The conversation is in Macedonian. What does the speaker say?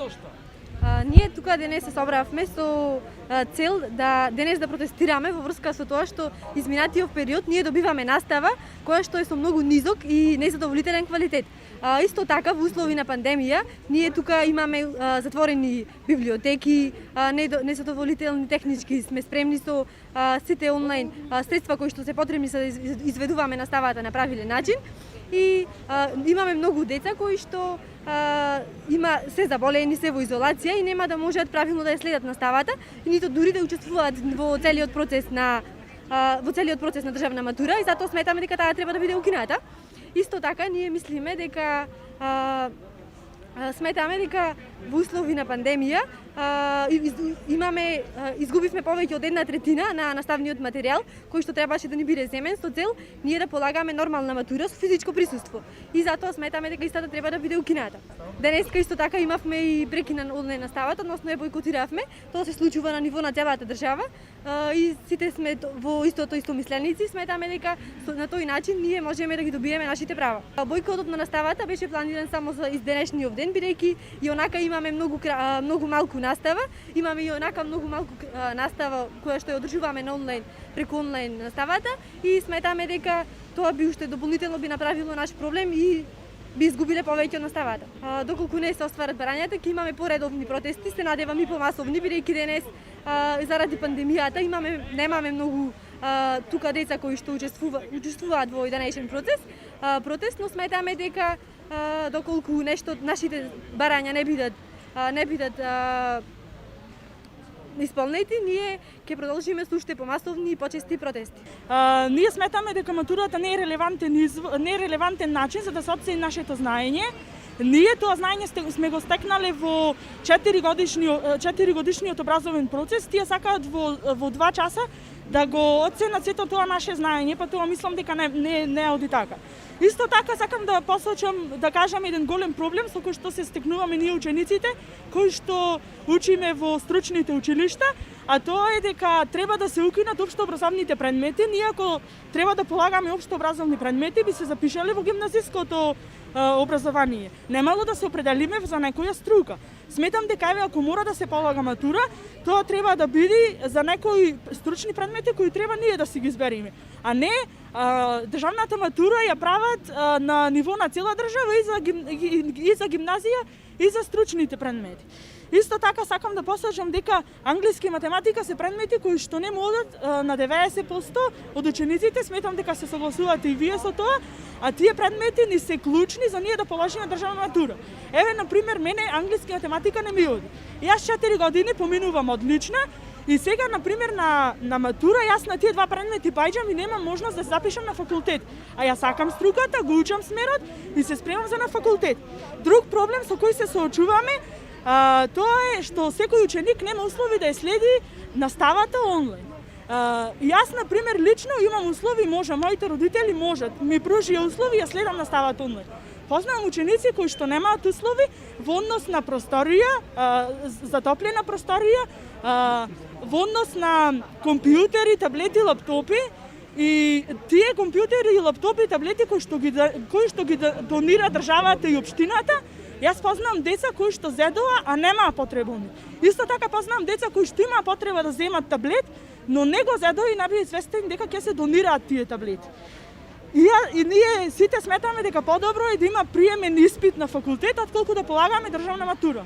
Зошто? Ние тука денес се собравме со цел да денес да протестираме во врска со тоа што изминатиот период ние добиваме настава која што е со многу низок и незадоволителен квалитет. Исто така во услови на пандемија ние тука имаме затворени библиотеки, незадоволителни технички, сме спремни со сите онлайн средства кои што се потребни за да изведуваме наставата на правилен начин и имаме многу деца кои што се заболени, се во изолација и нема да можат правилно да ја следат наставата и нито дури да учествуваат во целиот процес на државна матура и затоа сметаме дека таа треба да биде укината. Исто така ние мислиме дека сметаме дека во услови на пандемија изгубивме повеќе од 1/3 на наставниот материјал кој што требаше да ни биде земен со цел ние да полагаме нормална матура со физичко присуство. И затоа сметаме дека истата треба да биде укината. Денеска исто така имавме и прекинан онлайн наставата, односно ја бойкотиравме. Тоа се случува на ниво на целата држава и сите сме во истомисленици, сметаме дека на тој начин ние можеме да ги добиеме нашите права. Бойкотот на наставата беше планиран само за денешниот ден, бидејќи и онака имаме многу малку настава, имаме и онака многу малку настава која што ја одржуваме на онлайн преку онлайн наставата и сметаме дека тоа би уште дополнително би направило наш проблем и би изгубиле повеќе од наставата. Доколку не се остварат барањата, ќе имаме поредовни протести, се надевам и помасовни, бидејќи денес заради пандемијата немаме многу тука деца кои што учествуваат во денешен протест, но сметаме дека доколку нашите барања не бидат исполнети, ние ќе продолжиме со уште помасовни и почести протести. Ние сметаме дека матурата не е релевантен начин за да се оцени нашето знаење. Ние тоа знаење сме го стекнале во 4 годишниот образовен процес. Тие сакаат во 2 часа да го оценат сето тоа наше знаење, па тоа мислам дека не оди така. Исто така сакам да посочам, да кажам еден голем проблем со кој што се стекнуваме ние учениците, кои што учиме во стручните училишта, а тоа е дека треба да се укинат општообразовните предмети. Ние ако треба да полагаме општообразовни предмети, би се запишале во гимназиското образование. Немало да се определиме за некоја струка. Сметам дека ако мора да се полага матура, тоа треба да биде за некои стручни предмети кои треба ние да си ги избериме, а не државната матура ја прават на ниво на цела држава и за гимназија и за стручните предмети. Исто така сакам да посочам дека англиски и математика се предмети кои што не модат на 90% од учениците, сметам дека се согласувате и вие со тоа, а тие предмети ни се клучни за ние да положиме државна матура. Еве, например, мене англиски и математика не ми оди. Јас 4 години поминувам одлично и сега, например, на матура јас на тие 2 предмети паѓам и немам можност да се запишам на факултет. А јас сакам струката, го учам смерот и се спремам за на факултет. Друг проблем со кој се соочуваме тоа е што секој ученик нема услови да ја следи наставата онлайн. Јас, например, лично имам услови, моите родители можат, ми пружија услови, ја следам наставата онлайн. Познавам ученици кои што немаат услови во однос на просторија, затоплена просторија, во однос на компјутери, таблети, лаптопи и тие компјутери и лаптопи, таблети кои што ги донира државата и општината. Јас познавам деца кои што зедува, а немаа потреба. Исто така познавам деца кои што имаа потреба да земат таблет, но не го зедува и не бил известен дека ќе се донираат тие таблети. И ние сите сметаме дека подобро е да има приемен испит на факултет, отколку да полагаме државна матура.